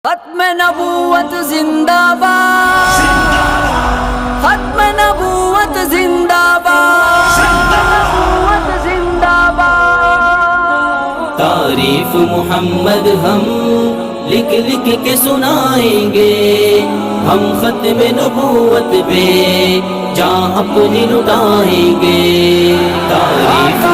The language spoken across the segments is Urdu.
ختم نبوت زندہ باد، ختم نبوت زندہ باد، نبوت زندہ باد۔ تعریف محمد ہم لکھ لکھ کے سنائیں گے، ہم ختم نبوت پہ جاں اپنی لٹائیں گے۔ تعریف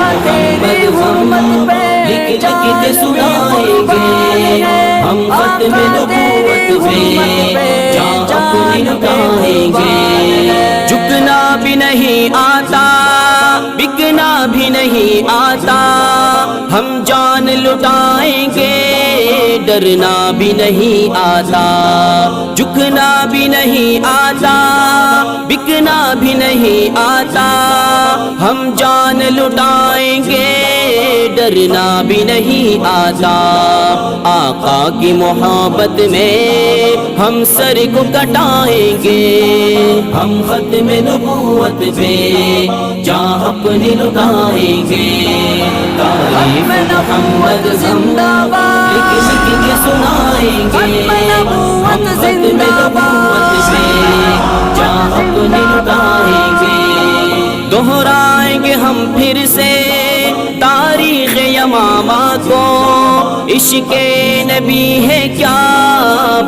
محمد ہم لکھ لکھ کے سنائیں گے، ہم ختم نبوت پہ جاں اپنی لٹائیں گے۔ جھکنا بھی نہیں آتا، بکنا بھی نہیں آتا، ہم جان لٹائیں گے، ڈرنا بھی نہیں آتا۔ جھکنا بھی نہیں آتا، بکنا بھی نہیں آتا، ہم جان لٹائیں گے، ڈرنا بھی نہیں آتا۔ آقا کی محبت میں ہم سر کو کٹائیں گے، ہم ختم نبوت پہ جاں اپنی لٹائیں گے۔ تعریف محمد زندہ باد، لکھ لکھ کے سنائیں گے، ہم ختم نبوت پہ جاں اپنی لٹائیں گے۔ دہرائیں گے ہم پھر سے تاریخ یمامہ کو، عشق نبی ہے کیا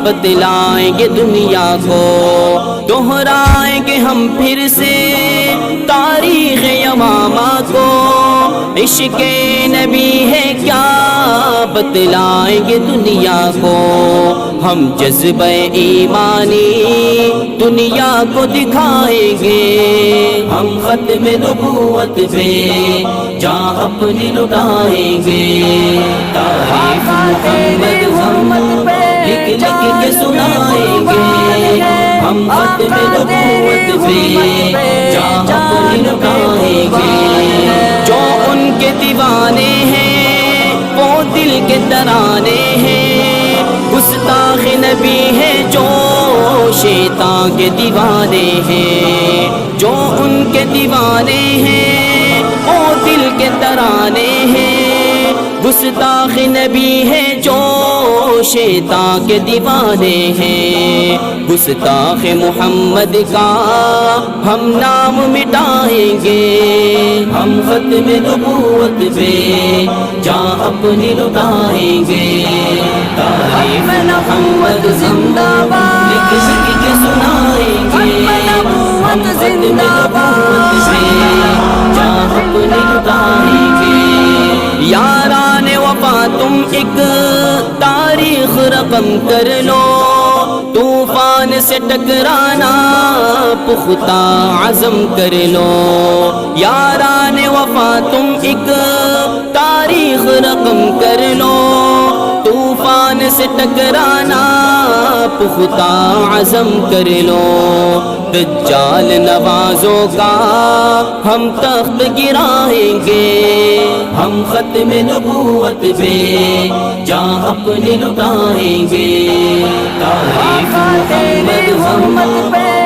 بتلائیں گے دنیا کو۔ دہرائیں گے ہم پھر سے تاریخ یمامہ کو، عشق نبی ہے کیا بتلائیں گے دنیا کو۔ ہم جذبہ ایمانی دنیا کو دکھائیں گے، ہم ختم نبوت پہ جاں اپنی لٹائیں گے۔ تعریف محمد ہم لکھ لکھ کے سنائیں گے، ہم ختم نبوت پہ جاں اپنی لٹائیں گے۔ جو ان کے دیوانے ہیں وہ دل کے ترانے ہیں، گستاخ نبی ہے جو شیطان کے دیوانے ہیں۔ جو ان کے دیوانے ہیں وہ دل کے ترانے ہیں، گستاخ نبی ہے جو شیطان کے دیوانے ہیں۔ گستاخ محمد کا ہم نام مٹائیں گے، ہم ختم نبوت پہ جاں اپنی لٹائیں گے۔ تعریف محمد زندہ باد، لکھ لکھ کے سنائیں گے، ہم ختم نبوت پہ جاں اپنی لٹائیں گے۔ یاران وفا تم ایک تاریخ رقم کر لو، طوفان سے ٹکرانا پختہ عزم کر لو۔ یاران وفا تم ایک تاریخ رقم کر لو، طوفان سے ٹکرانا پختہ عزم کر لو۔ دجال نوازوں کا ہم تخت گرائیں گے، ہم ختم نبوت پہ جاں اپنی لٹائیں گے۔ تعریف محمد ہم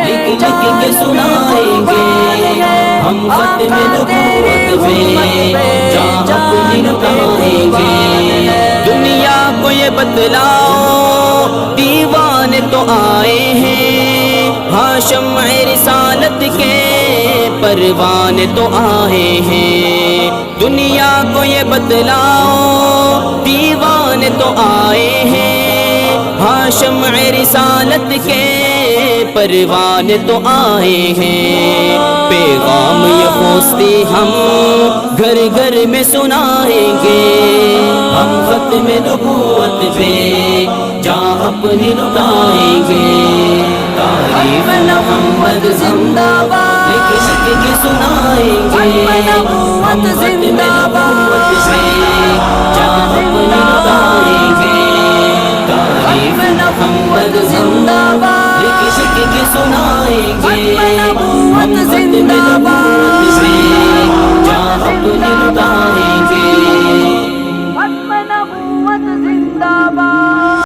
لکھ لکھ کے سنائیں گے، ہم ختم نبوت پہ جاں اپنی لٹائیں گے۔ دنیا کو یہ بتلاؤ دیوانے تو آئے ہیں، ہاں شمع رسالت کے پروانے تو آئے ہیں۔ دنیا کو یہ بتلاؤ دیوانے تو آئے ہیں، ہاں شمع رسالت کے پروانے تو آئے ہیں۔ پیغام یہ خوستی ہم گھر گھر میں سنائیں گے، ہم ختم نبوت پہ جاں اپنی لٹائیں گے۔ تعریف محمد زندہ باد، لکھ لکھ کے سنائیں گے، ہم ختم نبوت پہ جاں اپنی لٹائیں گے۔ تعریف محمد زندہ باد، لکھ لکھ کے سنائیں گے۔